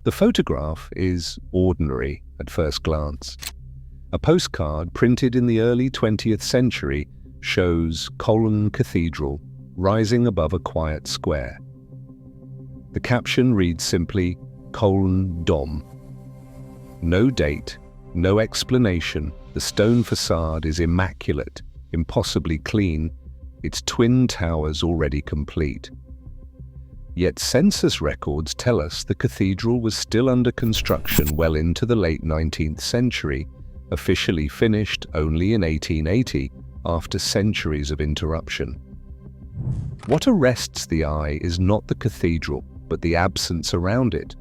The photograph is ordinary at first glance. A postcard printed in the early 20th century shows Cologne Cathedral rising above a quiet square. The caption reads simply, Cologne Dom. No date, no explanation. The stone facade is immaculate, impossibly clean, its twin towers already complete. Yet census records tell us the cathedral was still under construction well into the late 19th century, officially finished only in 1880 after centuries of interruption. What arrests the eye is not the cathedral, but the absence around it.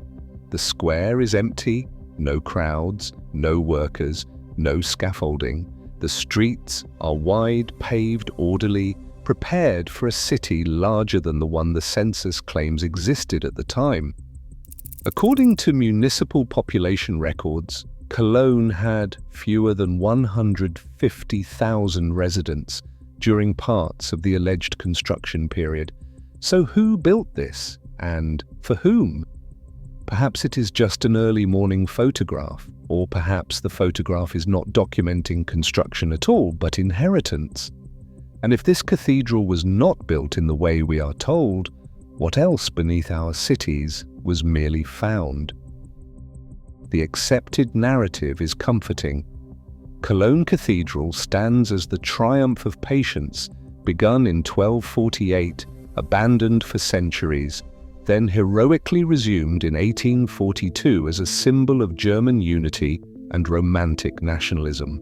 The square is empty, no crowds, no workers, no scaffolding. The streets are wide, paved, orderly, prepared for a city larger than the one the census claims existed at the time. According to municipal population records, Cologne had fewer than 150,000 residents during parts of the alleged construction period. So who built this, and for whom? Perhaps it is just an early morning photograph, or perhaps the photograph is not documenting construction at all, but inheritance. And if this cathedral was not built in the way we are told, what else beneath our cities was merely found? The accepted narrative is comforting. Cologne Cathedral stands as the triumph of patience, begun in 1248, abandoned for centuries, then heroically resumed in 1842 as a symbol of German unity and romantic nationalism.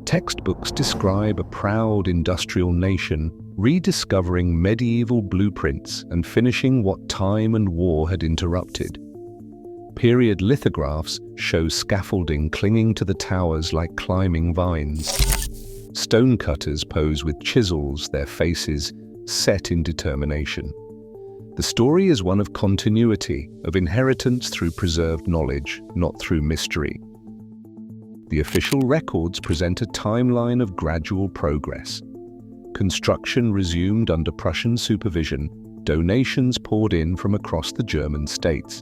Textbooks describe a proud industrial nation rediscovering medieval blueprints and finishing what time and war had interrupted. Period lithographs show scaffolding clinging to the towers like climbing vines. Stonecutters pose with chisels, their faces set in determination. The story is one of continuity, of inheritance through preserved knowledge, not through mystery. The official records present a timeline of gradual progress. Construction resumed under Prussian supervision, donations poured in from across the German states.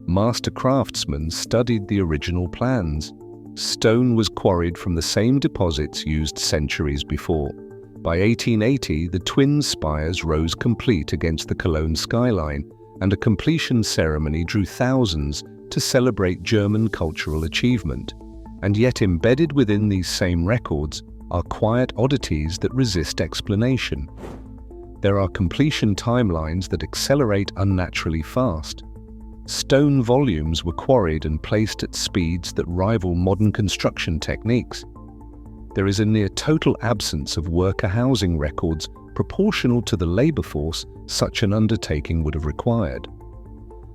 Master craftsmen studied the original plans. Stone was quarried from the same deposits used centuries before. By 1880, the twin spires rose complete against the Cologne skyline, and a completion ceremony drew thousands to celebrate German cultural achievement. And yet embedded within these same records are quiet oddities that resist explanation. There are completion timelines that accelerate unnaturally fast. Stone volumes were quarried and placed at speeds that rival modern construction techniques. There is a near total absence of worker housing records proportional to the labor force such an undertaking would have required.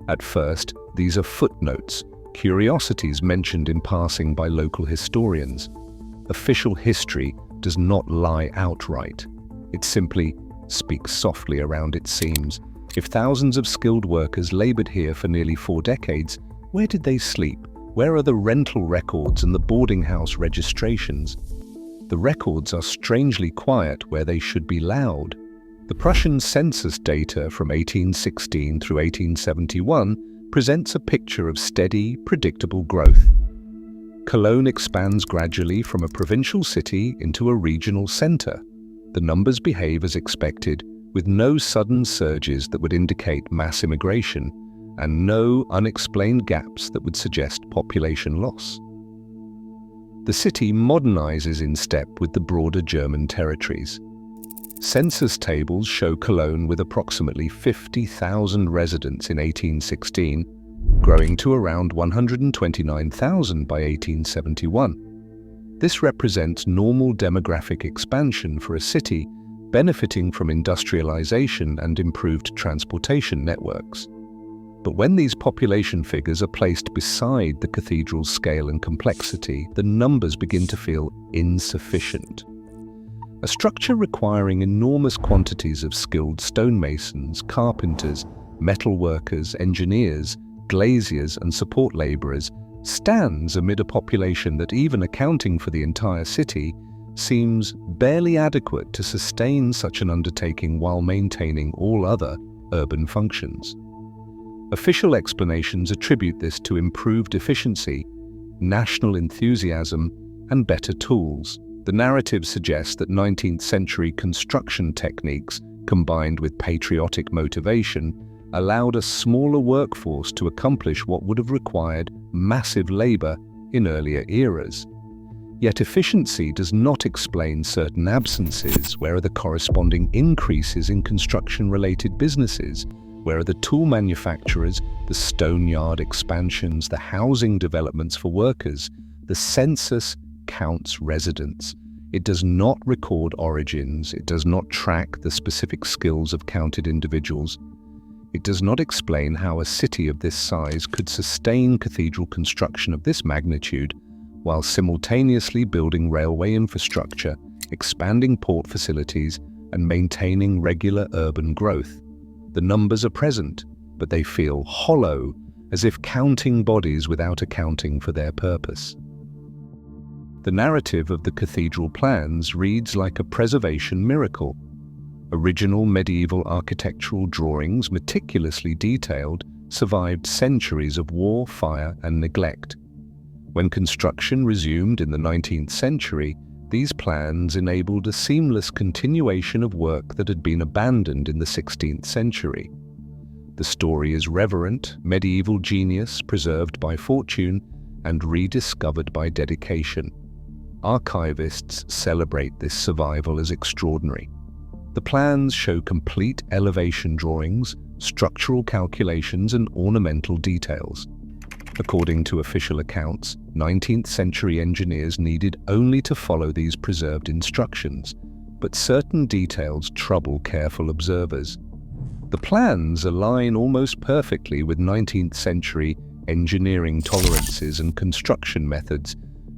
At first, these are footnotes, curiosities mentioned in passing by local historians. Official history does not lie outright. It simply speaks softly around its seams. If thousands of skilled workers labored here for nearly 4 decades, where did they sleep? Where are the rental records and the boarding house registrations? The records are strangely quiet where they should be loud. The Prussian census data from 1816 through 1871 presents a picture of steady, predictable growth. Cologne expands gradually from a provincial city into a regional center. The numbers behave as expected, with no sudden surges that would indicate mass immigration, and no unexplained gaps that would suggest population loss. The city modernizes in step with the broader German territories. Census tables show Cologne with approximately 50,000 residents in 1816, growing to around 129,000 by 1871. This represents normal demographic expansion for a city benefiting from industrialization and improved transportation networks. But when these population figures are placed beside the cathedral's scale and complexity, the numbers begin to feel insufficient. A structure requiring enormous quantities of skilled stonemasons, carpenters, metalworkers, engineers, glaziers, and support laborers stands amid a population that, even accounting for the entire city, seems barely adequate to sustain such an undertaking while maintaining all other urban functions. Official explanations attribute this to improved efficiency, national enthusiasm, and better tools. The narrative suggests that 19th century construction techniques, combined with patriotic motivation, allowed a smaller workforce to accomplish what would have required massive labor in earlier eras. Yet efficiency does not explain certain absences. Where are the corresponding increases in construction-related businesses? Where are the tool manufacturers, the stone yard expansions, the housing developments for workers? The census counts residents. It does not record origins. It does not track the specific skills of counted individuals. It does not explain how a city of this size could sustain cathedral construction of this magnitude while simultaneously building railway infrastructure, expanding port facilities, and maintaining regular urban growth. The numbers are present, but they feel hollow, as if counting bodies without accounting for their purpose. The narrative of the cathedral plans reads like a preservation miracle. Original medieval architectural drawings, meticulously detailed, survived centuries of war, fire, and neglect. When construction resumed in the 19th century, these plans enabled a seamless continuation of work that had been abandoned in the 16th century. The story is reverent, medieval genius preserved by fortune and rediscovered by dedication. Archivists celebrate this survival as extraordinary. The plans show complete elevation drawings, structural calculations, and ornamental details. According to official accounts, 19th century engineers needed only to follow these preserved instructions, but certain details trouble careful observers. The plans align almost perfectly with 19th century engineering tolerances and construction methods,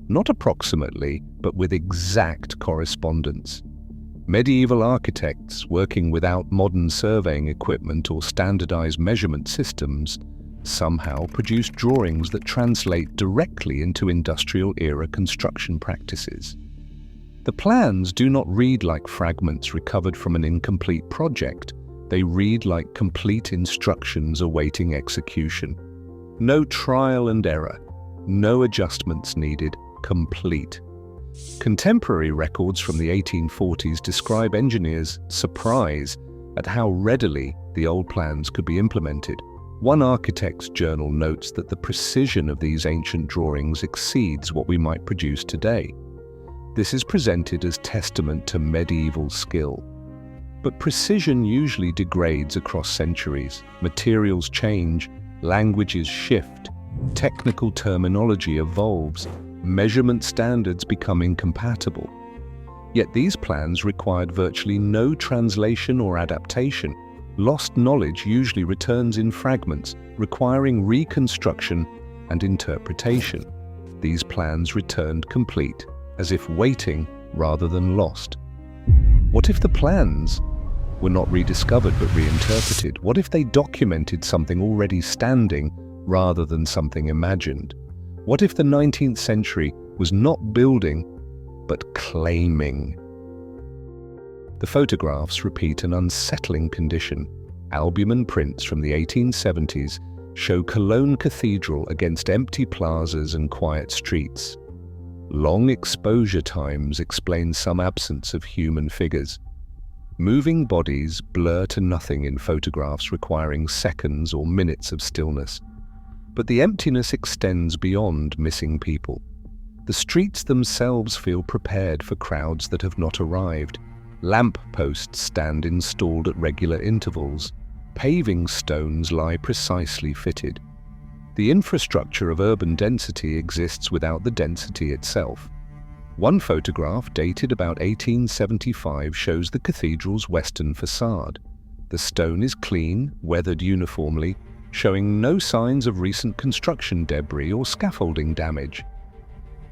not approximately, but with exact correspondence. Medieval architects, working without modern surveying equipment or standardized measurement systems, somehow produced drawings that translate directly into industrial-era construction practices. The plans do not read like fragments recovered from an incomplete project. They read like complete instructions awaiting execution. No trial and error, no adjustments needed, complete. Contemporary records from the 1840s describe engineers' surprise at how readily the old plans could be implemented. One architect's journal notes that the precision of these ancient drawings exceeds what we might produce today. This is presented as testament to medieval skill. But precision usually degrades across centuries. Materials change, languages shift, technical terminology evolves, measurement standards become incompatible. Yet these plans required virtually no translation or adaptation. Lost knowledge usually returns in fragments, requiring reconstruction and interpretation. These plans returned complete, as if waiting rather than lost. What if the plans were not rediscovered but reinterpreted? What if they documented something already standing rather than something imagined? What if the 19th century was not building but claiming? The photographs repeat an unsettling condition. Albumen prints from the 1870s show Cologne Cathedral against empty plazas and quiet streets. Long exposure times explain some absence of human figures. Moving bodies blur to nothing in photographs requiring seconds or minutes of stillness. But the emptiness extends beyond missing people. The streets themselves feel prepared for crowds that have not arrived. Lamp posts stand installed at regular intervals. Paving stones lie precisely fitted. The infrastructure of urban density exists without the density itself. One photograph, dated about 1875, shows the cathedral's western facade. The stone is clean, weathered uniformly, showing no signs of recent construction debris or scaffolding damage.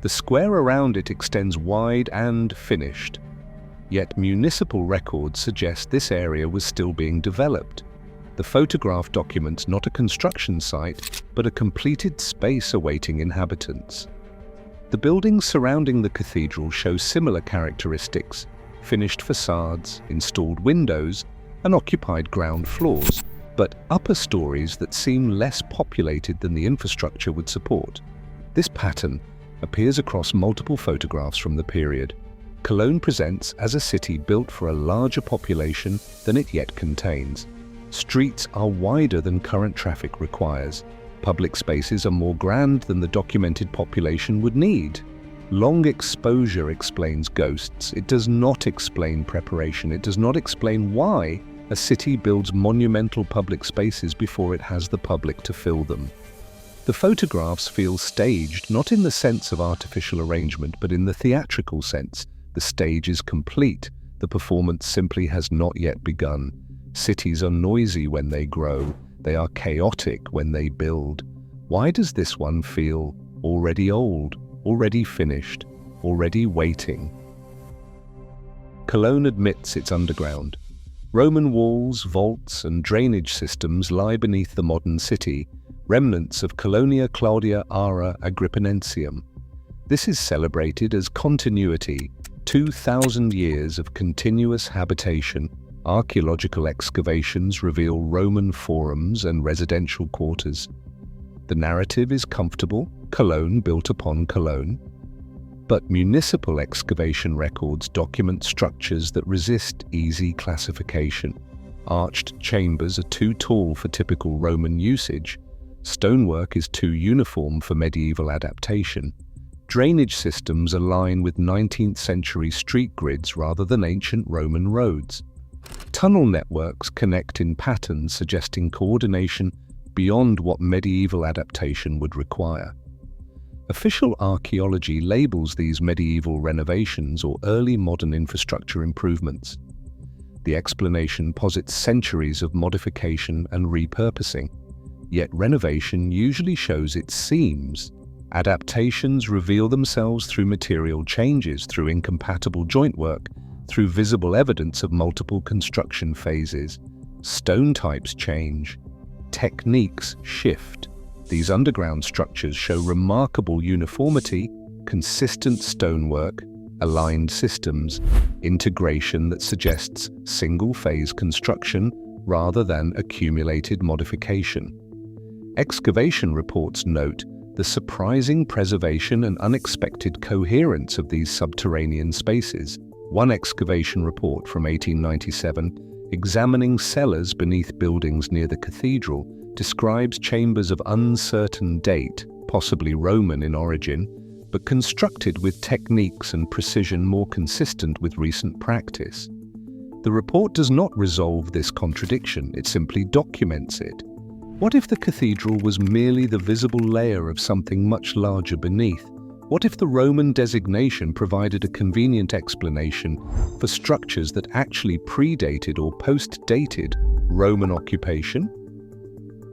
The square around it extends wide and finished. Yet municipal records suggest this area was still being developed. The photograph documents not a construction site, but a completed space awaiting inhabitants. The buildings surrounding the cathedral show similar characteristics: finished facades, installed windows, and occupied ground floors. but upper stories that seem less populated than the infrastructure would support. This pattern appears across multiple photographs from the period. Cologne presents as a city built for a larger population than it yet contains. Streets are wider than current traffic requires. Public spaces are more grand than the documented population would need. Long exposure explains ghosts. It does not explain preparation. It does not explain why a city builds monumental public spaces before it has the public to fill them. The photographs feel staged, not in the sense of artificial arrangement, but in the theatrical sense. The stage is complete. The performance simply has not yet begun. Cities are noisy when they grow. They are chaotic when they build. Why does this one feel already old, already finished, already waiting? Cologne admits it's underground. Roman walls, vaults, and drainage systems lie beneath the modern city, remnants of Colonia Claudia Ara Agrippinensium. This is celebrated as continuity, 2,000 years of continuous habitation. Archaeological excavations reveal Roman forums and residential quarters. The narrative is comfortable, Cologne built upon Cologne. But municipal excavation records document structures that resist easy classification. Arched chambers are too tall for typical Roman usage. Stonework is too uniform for medieval adaptation. Drainage systems align with 19th century street grids rather than ancient Roman roads. Tunnel networks connect in patterns suggesting coordination beyond what medieval adaptation would require. Official archaeology labels these medieval renovations or early modern infrastructure improvements. The explanation posits centuries of modification and repurposing, yet renovation usually shows its seams. Adaptations reveal themselves through material changes, through incompatible jointwork, through visible evidence of multiple construction phases. Stone types change. Techniques shift. These underground structures show remarkable uniformity, consistent stonework, aligned systems, integration that suggests single-phase construction rather than accumulated modification. Excavation reports note the surprising preservation and unexpected coherence of these subterranean spaces. One excavation report from 1897, examining cellars beneath buildings near the cathedral, describes chambers of uncertain date, possibly Roman in origin, but constructed with techniques and precision more consistent with recent practice. The report does not resolve this contradiction, it simply documents it. What if the cathedral was merely the visible layer of something much larger beneath? What if the Roman designation provided a convenient explanation for structures that actually predated or post-dated Roman occupation?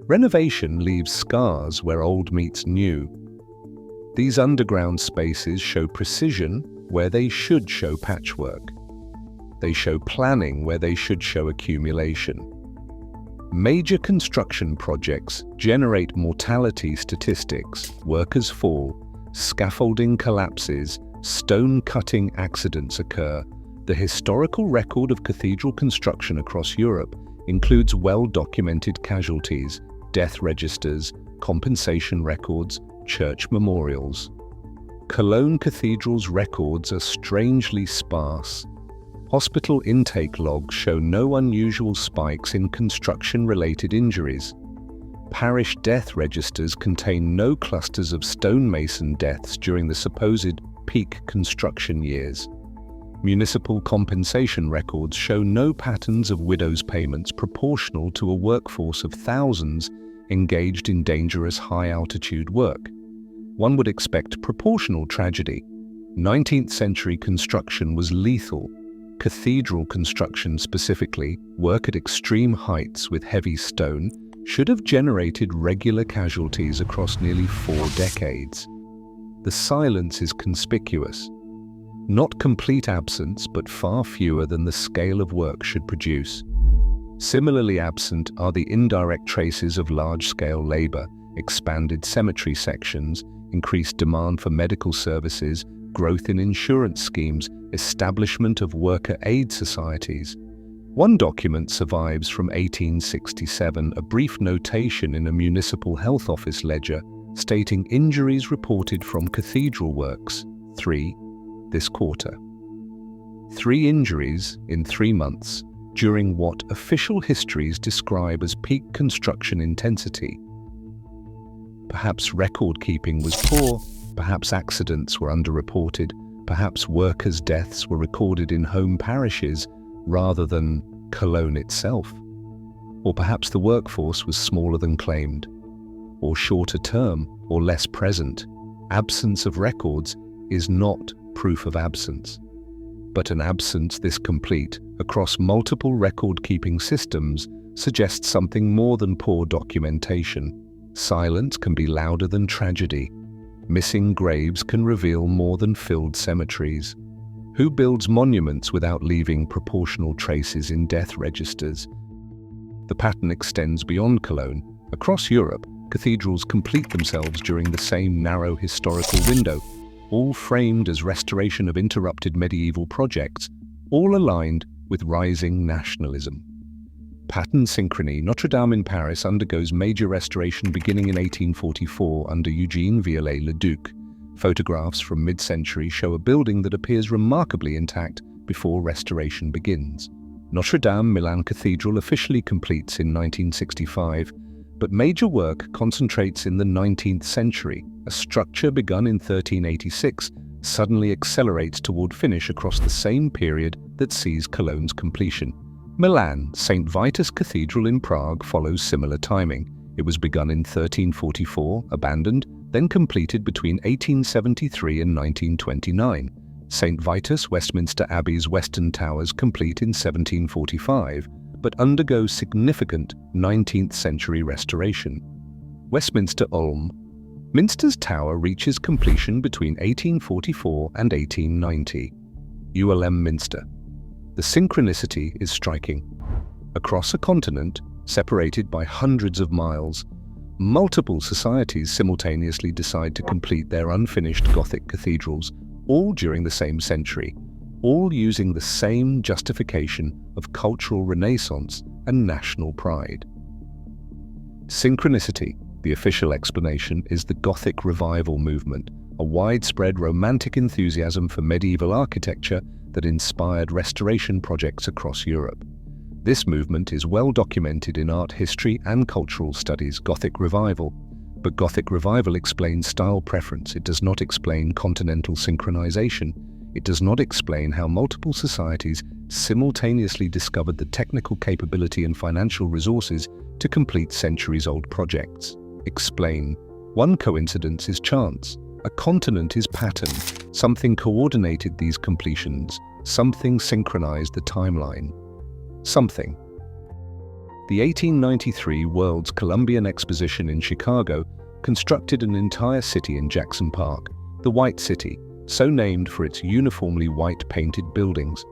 Renovation leaves scars where old meets new. These underground spaces show precision where they should show patchwork. They show planning where they should show accumulation. Major construction projects generate mortality statistics. Workers fall, scaffolding collapses, stone-cutting accidents occur. The historical record of cathedral construction across Europe includes well-documented casualties, death registers, compensation records, church memorials. Cologne Cathedral's records are strangely sparse. Hospital intake logs show no unusual spikes in construction-related injuries. Parish death registers contain no clusters of stonemason deaths during the supposed peak construction years. Municipal compensation records show no patterns of widows' payments proportional to a workforce of thousands engaged in dangerous high-altitude work. One would expect proportional tragedy. 19th century construction was lethal. Cathedral construction specifically, work at extreme heights with heavy stone, should have generated regular casualties across nearly 4 decades. The silence is conspicuous. Not complete absence, but far fewer than the scale of work should produce. Similarly absent are the indirect traces of large-scale labor, expanded cemetery sections, increased demand for medical services, growth in insurance schemes, establishment of worker aid societies. One document survives from 1867, a brief notation in a municipal health office ledger stating injuries reported from cathedral works, 3, this quarter. 3 injuries in 3 months during what official histories describe as peak construction intensity. Perhaps record-keeping was poor, perhaps accidents were underreported, perhaps workers' deaths were recorded in home parishes rather than Cologne itself. Or perhaps the workforce was smaller than claimed, or shorter term, or less present. Absence of records is not proof of absence. But an absence this complete across multiple record-keeping systems suggests something more than poor documentation. Silence can be louder than tragedy. Missing graves can reveal more than filled cemeteries. Who builds monuments without leaving proportional traces in death registers? The pattern extends beyond Cologne. Across Europe, cathedrals complete themselves during the same narrow historical window, all framed as restoration of interrupted medieval projects, all aligned with rising nationalism. Pattern synchrony. Notre Dame in Paris undergoes major restoration beginning in 1844 under Eugène Viollet-le-Duc. Photographs from mid-century show a building that appears remarkably intact before restoration begins. Notre Dame Milan Cathedral officially completes in 1965, but major work concentrates in the 19th century. A structure begun in 1386 suddenly accelerates toward finish across the same period that sees Cologne's completion. Milan, St. Vitus Cathedral in Prague follows similar timing. It was begun in 1344, abandoned, then completed between 1873 and 1929. St. Vitus Westminster Abbey's western towers complete in 1745, but undergo significant 19th century restoration. Westminster Ulm. Minster's tower reaches completion between 1844 and 1890. ULM Minster. The synchronicity is striking. Across a continent, separated by hundreds of miles, multiple societies simultaneously decide to complete their unfinished Gothic cathedrals, all during the same century, all using the same justification of cultural renaissance and national pride. Synchronicity, the official explanation, is the Gothic revival movement, a widespread romantic enthusiasm for medieval architecture that inspired restoration projects across Europe. This movement is well documented in art history and cultural studies. Gothic revival. But Gothic revival explains style preference. It does not explain continental synchronization. It does not explain how multiple societies simultaneously discovered the technical capability and financial resources to complete centuries-old projects. Explain. One coincidence is chance. A continent is pattern. Something coordinated these completions. Something synchronized the timeline. Something. The 1893 World's Columbian Exposition in Chicago constructed an entire city in Jackson Park, the White City, so named for its uniformly white painted buildings.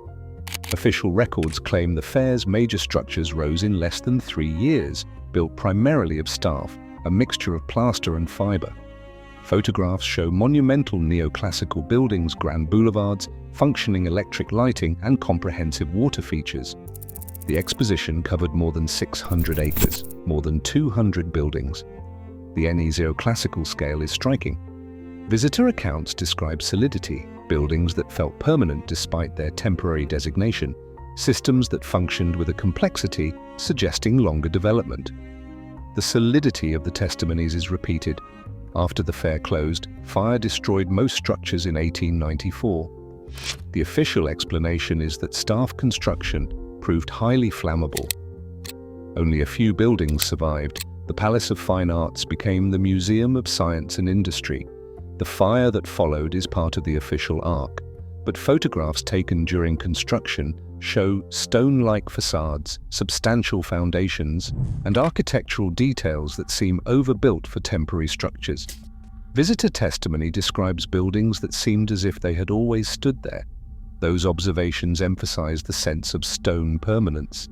Official records claim the fair's major structures rose in less than 3 years, built primarily of staff, a mixture of plaster and fiber. Photographs show monumental neoclassical buildings, grand boulevards, functioning electric lighting, and comprehensive water features. The exposition covered more than 600 acres, more than 200 buildings. The neoclassical scale is striking. Visitor accounts describe solidity, buildings that felt permanent despite their temporary designation, systems that functioned with a complexity suggesting longer development. The solidity of the testimonies is repeated. After the fair closed, fire destroyed most structures in 1894. The official explanation is that staff construction proved highly flammable. Only a few buildings survived. The Palace of Fine Arts became the Museum of Science and Industry. The fire that followed is part of the official arc, but photographs taken during construction show stone-like facades, substantial foundations, and architectural details that seem overbuilt for temporary structures. Visitor testimony describes buildings that seemed as if they had always stood there. Those observations emphasize the sense of stone permanence.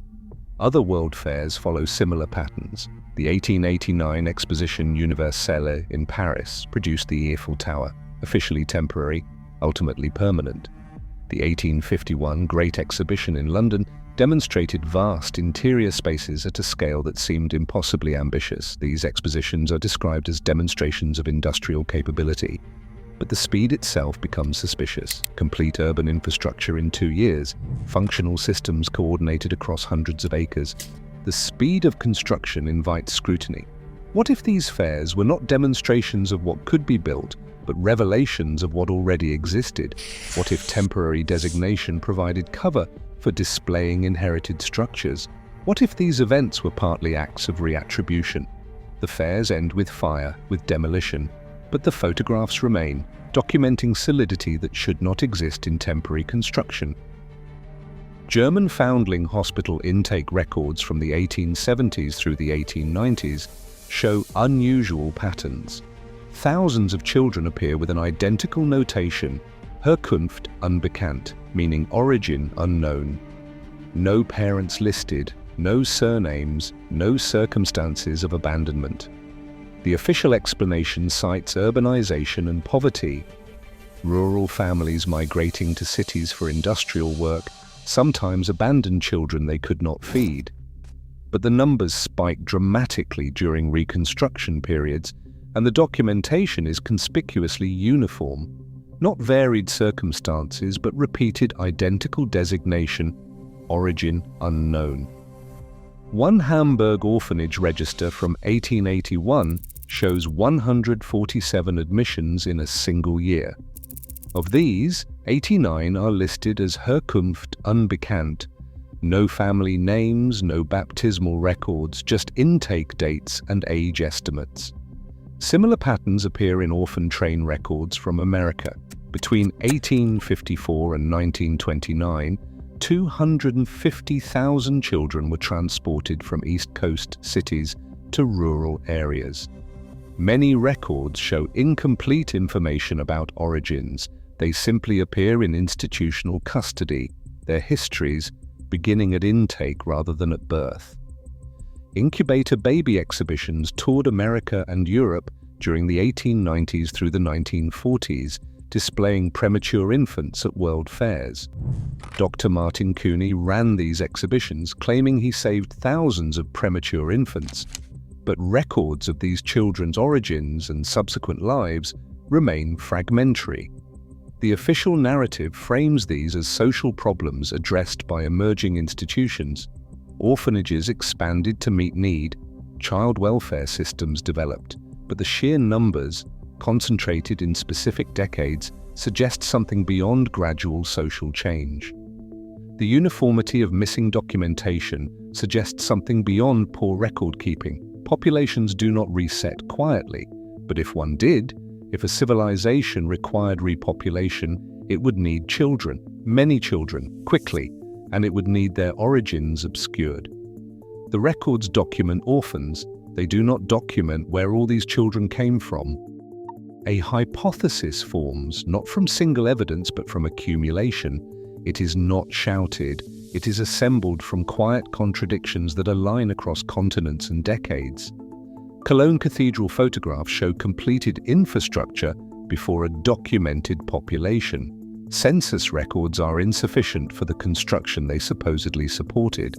Other world fairs follow similar patterns. The 1889 Exposition Universelle in Paris produced the Eiffel Tower, officially temporary, ultimately permanent. The 1851 Great Exhibition in London demonstrated vast interior spaces at a scale that seemed impossibly ambitious. These expositions are described as demonstrations of industrial capability, but the speed itself becomes suspicious. Complete urban infrastructure in 2 years, functional systems coordinated across hundreds of acres. The speed of construction invites scrutiny. What if these fairs were not demonstrations of what could be built, but revelations of what already existed? What if temporary designation provided cover for displaying inherited structures? What if these events were partly acts of reattribution? The fairs end with fire, with demolition, but the photographs remain, documenting solidity that should not exist in temporary construction. German foundling hospital intake records from the 1870s through the 1890s show unusual patterns. Thousands of children appear with an identical notation, Herkunft unbekannt, meaning origin unknown. No parents listed, no surnames, no circumstances of abandonment. The official explanation cites urbanization and poverty. Rural families migrating to cities for industrial work sometimes abandoned children they could not feed. But the numbers spike dramatically during reconstruction periods, and the documentation is conspicuously uniform. Not varied circumstances, but repeated identical designation, origin unknown. One Hamburg orphanage register from 1881 shows 147 admissions in a single year. Of these, 89 are listed as Herkunft unbekannt. No family names, no baptismal records, just intake dates and age estimates. Similar patterns appear in orphan train records from America. Between 1854 and 1929, 250,000 children were transported from East Coast cities to rural areas. Many records show incomplete information about origins. They simply appear in institutional custody, their histories beginning at intake rather than at birth. Incubator baby exhibitions toured America and Europe during the 1890s through the 1940s, displaying premature infants at world fairs. Dr. Martin Cooney ran these exhibitions, claiming he saved thousands of premature infants, but records of these children's origins and subsequent lives remain fragmentary. The official narrative frames these as social problems addressed by emerging institutions. Orphanages expanded to meet need, child welfare systems developed, but the sheer numbers, concentrated in specific decades, suggest something beyond gradual social change. The uniformity of missing documentation suggests something beyond poor record-keeping. Populations do not reset quietly, but if one did, if a civilization required repopulation, it would need children, many children, quickly, and it would need their origins obscured. The records document orphans, they do not document where all these children came from. A hypothesis forms, not from single evidence but from accumulation. It is not shouted, it is assembled from quiet contradictions that align across continents and decades. Cologne Cathedral photographs show completed infrastructure before a documented population. Census records are insufficient for the construction they supposedly supported.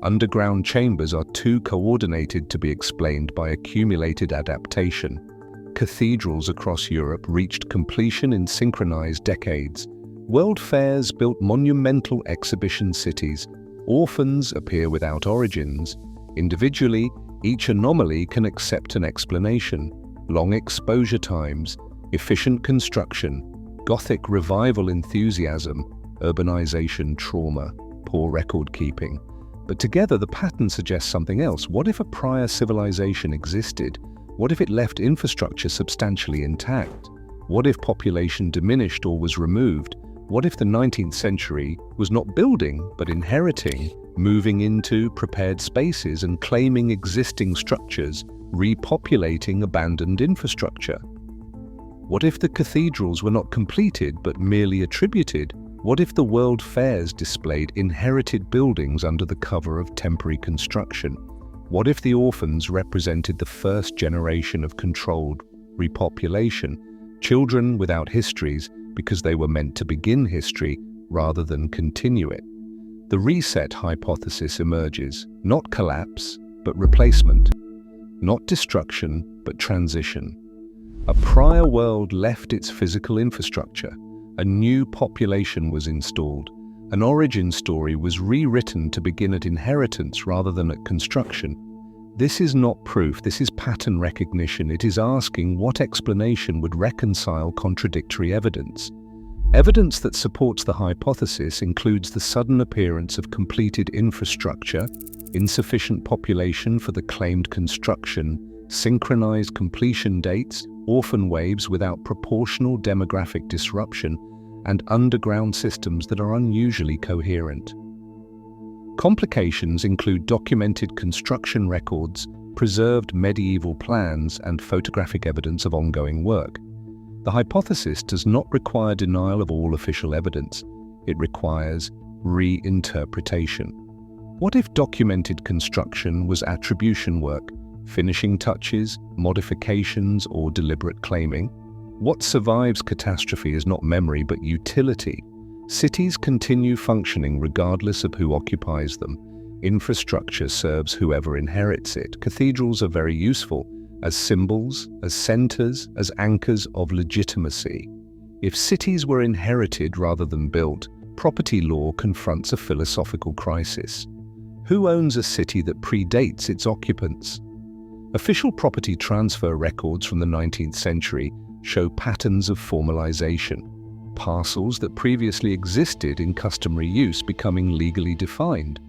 Underground chambers are too coordinated to be explained by accumulated adaptation. Cathedrals across Europe reached completion in synchronized decades. World fairs built monumental exhibition cities. Orphans appear without origins. Individually, each anomaly can accept an explanation. Long exposure times, efficient construction, Gothic revival enthusiasm, urbanization trauma, poor record keeping. But together the pattern suggests something else. What if a prior civilization existed? What if it left infrastructure substantially intact? What if population diminished or was removed? What if the 19th century was not building, but inheriting, moving into prepared spaces and claiming existing structures, repopulating abandoned infrastructure? What if the cathedrals were not completed, but merely attributed? What if the world fairs displayed inherited buildings under the cover of temporary construction? What if the orphans represented the first generation of controlled repopulation, children without histories because they were meant to begin history rather than continue it? The The reset hypothesis emerges, not collapse, but replacement, not destruction, but transition. A prior world left its physical infrastructure, a new population was installed, an origin story was rewritten to begin at inheritance rather than at construction. This is not proof, this is pattern recognition. It is asking what explanation would reconcile contradictory evidence. Evidence that supports the hypothesis includes the sudden appearance of completed infrastructure, insufficient population for the claimed construction, synchronized completion dates, orphan waves without proportional demographic disruption, and underground systems that are unusually coherent. Complications include documented construction records, preserved medieval plans, and photographic evidence of ongoing work. The hypothesis does not require denial of all official evidence. It requires reinterpretation. What if documented construction was attribution work, finishing touches, modifications, or deliberate claiming? What survives catastrophe is not memory but utility. Cities continue functioning regardless of who occupies them. Infrastructure serves whoever inherits it. Cathedrals are very useful as symbols, as centers, as anchors of legitimacy. If cities were inherited rather than built, property law confronts a philosophical crisis. Who owns a city that predates its occupants? Official property transfer records from the 19th century show patterns of formalization. Parcels that previously existed in customary use becoming legally defined.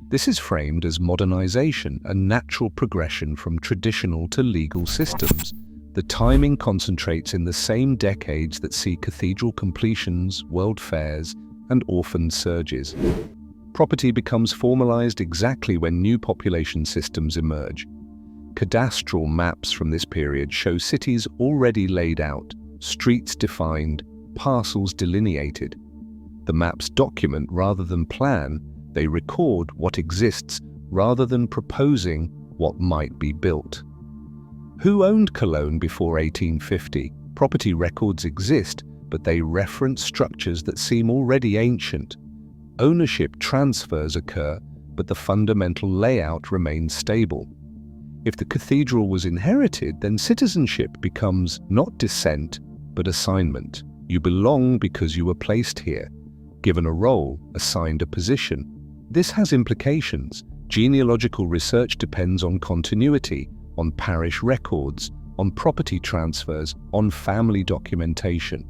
This is framed as modernization, a natural progression from traditional to legal systems. The timing concentrates in the same decades that see cathedral completions, world fairs, and orphan surges. Property becomes formalized exactly when new population systems emerge. Cadastral maps from this period show cities already laid out, streets defined, parcels delineated. The maps document rather than plan, they record what exists rather than proposing what might be built. Who owned Cologne before 1850? Property records exist, but they reference structures that seem already ancient. Ownership transfers occur, but the fundamental layout remains stable. If the cathedral was inherited, then citizenship becomes not descent, but assignment. You belong because you were placed here, given a role, assigned a position. This has implications. Genealogical research depends on continuity, on parish records, on property transfers, on family documentation.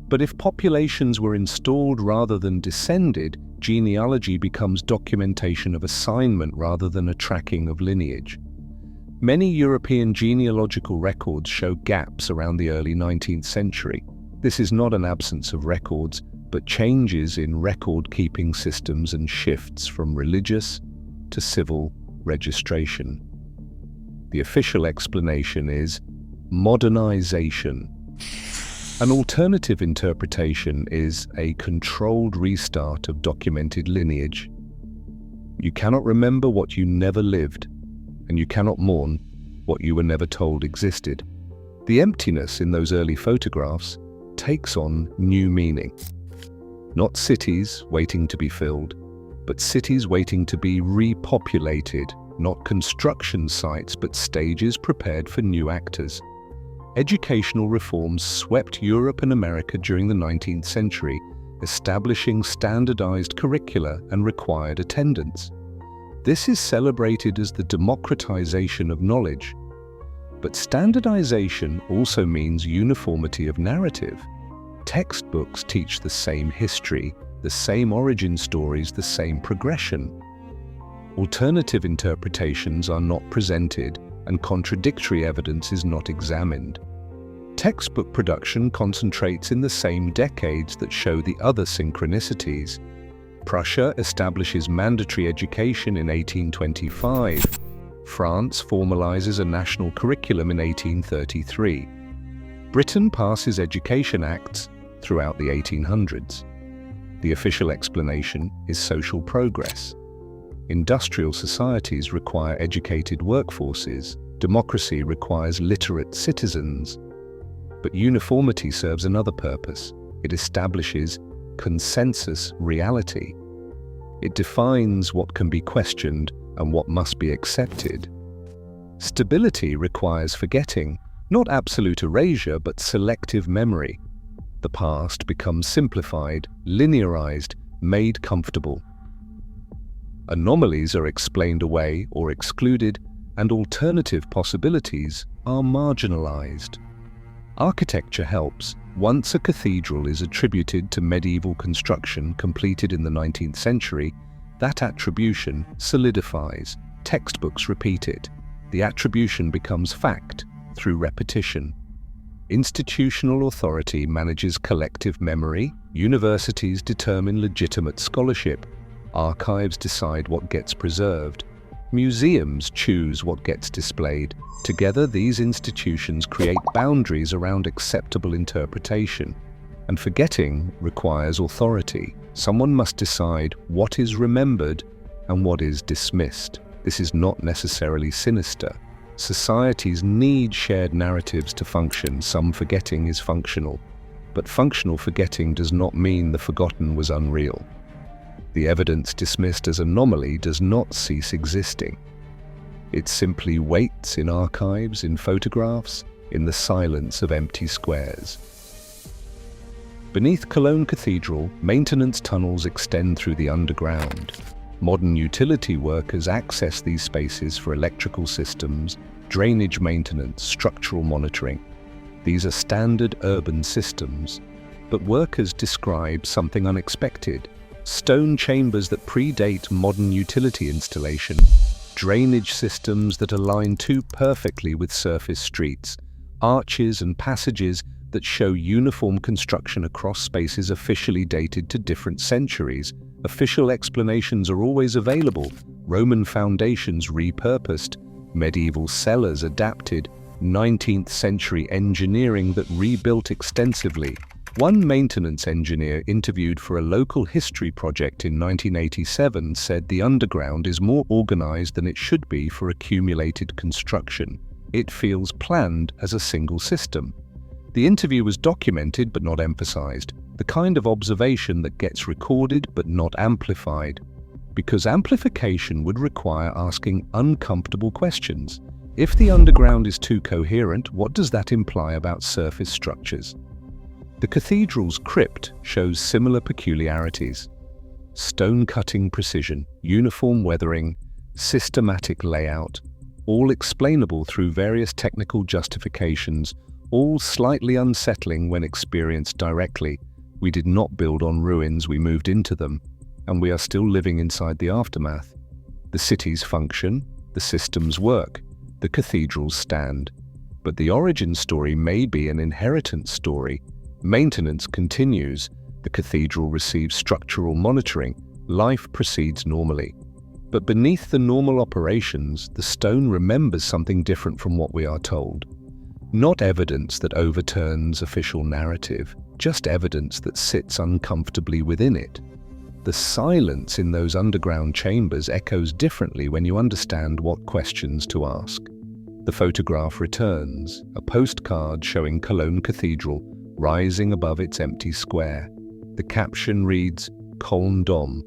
But if populations were installed rather than descended, genealogy becomes documentation of assignment rather than a tracking of lineage. Many European genealogical records show gaps around the early 19th century. This is not an absence of records, but changes in record-keeping systems and shifts from religious to civil registration. The official explanation is modernization. An alternative interpretation is a controlled restart of documented lineage. You cannot remember what you never lived, and you cannot mourn what you were never told existed. The emptiness in those early photographs takes on new meaning. Not cities waiting to be filled, but cities waiting to be repopulated, not construction sites, but stages prepared for new actors. Educational reforms swept Europe and America during the 19th century, establishing standardized curricula and required attendance. This is celebrated as the democratization of knowledge. But standardization also means uniformity of narrative. Textbooks teach the same history, the same origin stories, the same progression. Alternative interpretations are not presented, and contradictory evidence is not examined. Textbook production concentrates in the same decades that show the other synchronicities. Prussia establishes mandatory education in 1825. France formalizes a national curriculum in 1833. Britain passes education acts throughout the 1800s. The official explanation is social progress. Industrial societies require educated workforces. Democracy requires literate citizens. But uniformity serves another purpose. It establishes consensus reality. It defines what can be questioned and what must be accepted. Stability requires forgetting, not absolute erasure, but selective memory. The past becomes simplified, linearized, made comfortable. Anomalies are explained away or excluded, and alternative possibilities are marginalized. Architecture helps. Once a cathedral is attributed to medieval construction completed in the 19th century, that attribution solidifies. Textbooks repeat it. The attribution becomes fact through repetition. Institutional authority manages collective memory, universities determine legitimate scholarship, archives decide what gets preserved, museums choose what gets displayed. Together, these institutions create boundaries around acceptable interpretation. And forgetting requires authority. Someone must decide what is remembered and what is dismissed. This is not necessarily sinister. Societies need shared narratives to function. Some forgetting is functional, but functional forgetting does not mean the forgotten was unreal. The evidence dismissed as anomaly does not cease existing. It simply waits in archives, in photographs, in the silence of empty squares. Beneath Cologne Cathedral, maintenance tunnels extend through the underground. Modern utility workers access these spaces for electrical systems, drainage maintenance, structural monitoring. These are standard urban systems, but workers describe something unexpected. Stone chambers that predate modern utility installation, drainage systems that align too perfectly with surface streets, arches and passages that show uniform construction across spaces officially dated to different centuries. Official explanations are always available. Roman foundations repurposed, medieval cellars adapted, 19th century engineering that rebuilt extensively. One maintenance engineer interviewed for a local history project in 1987 said the underground is more organized than it should be for accumulated construction. It feels planned as a single system. The interview was documented but not emphasized, the kind of observation that gets recorded but not amplified, because amplification would require asking uncomfortable questions. If the underground is too coherent, what does that imply about surface structures? The cathedral's crypt shows similar peculiarities. Stone-cutting precision, uniform weathering, systematic layout, all explainable through various technical justifications, all slightly unsettling when experienced directly. We did not build on ruins, we moved into them, and we are still living inside the aftermath. The cities function, the systems work, the cathedrals stand. But the origin story may be an inheritance story. Maintenance continues, the cathedral receives structural monitoring, life proceeds normally. But beneath the normal operations, the stone remembers something different from what we are told. Not evidence that overturns official narrative, just evidence that sits uncomfortably within it. The silence in those underground chambers echoes differently when you understand what questions to ask. The photograph returns, a postcard showing Cologne Cathedral rising above its empty square. The caption reads, Köln Dom.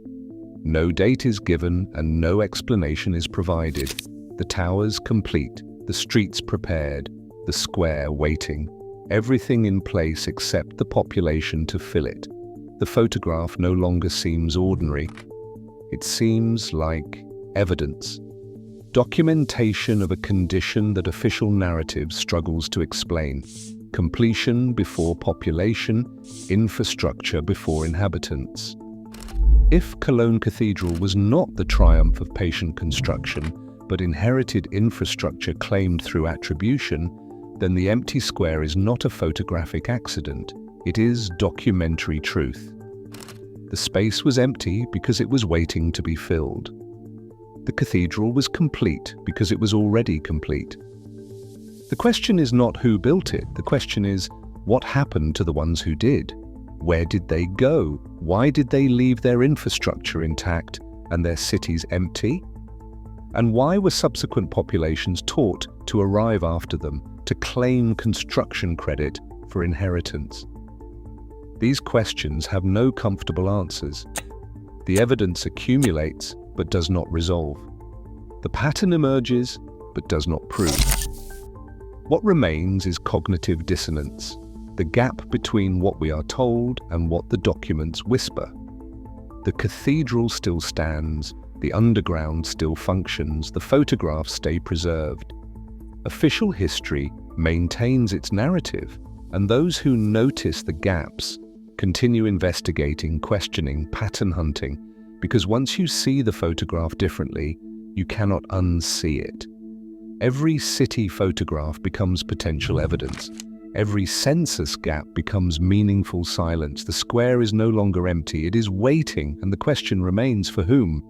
No date is given and no explanation is provided. The towers complete, the streets prepared, the square waiting. Everything in place except the population to fill it. The photograph no longer seems ordinary. It seems like evidence. Documentation of a condition that official narrative struggles to explain. Completion before population, infrastructure before inhabitants. If Cologne Cathedral was not the triumph of patient construction, but inherited infrastructure claimed through attribution, then the empty square is not a photographic accident, it is documentary truth. The space was empty because it was waiting to be filled. The cathedral was complete because it was already complete. The question is not who built it, the question is what happened to the ones who did? Where did they go? Why did they leave their infrastructure intact and their cities empty? And why were subsequent populations taught to arrive after them, to claim construction credit for inheritance? These questions have no comfortable answers. The evidence accumulates but does not resolve. The pattern emerges but does not prove. What remains is cognitive dissonance, the gap between what we are told and what the documents whisper. The cathedral still stands, the underground still functions, the photographs stay preserved. Official history maintains its narrative, and those who notice the gaps continue investigating, questioning, pattern hunting, because once you see the photograph differently, you cannot unsee it. Every city photograph becomes potential evidence. Every census gap becomes meaningful silence. The square is no longer empty, it is waiting, and the question remains, for whom?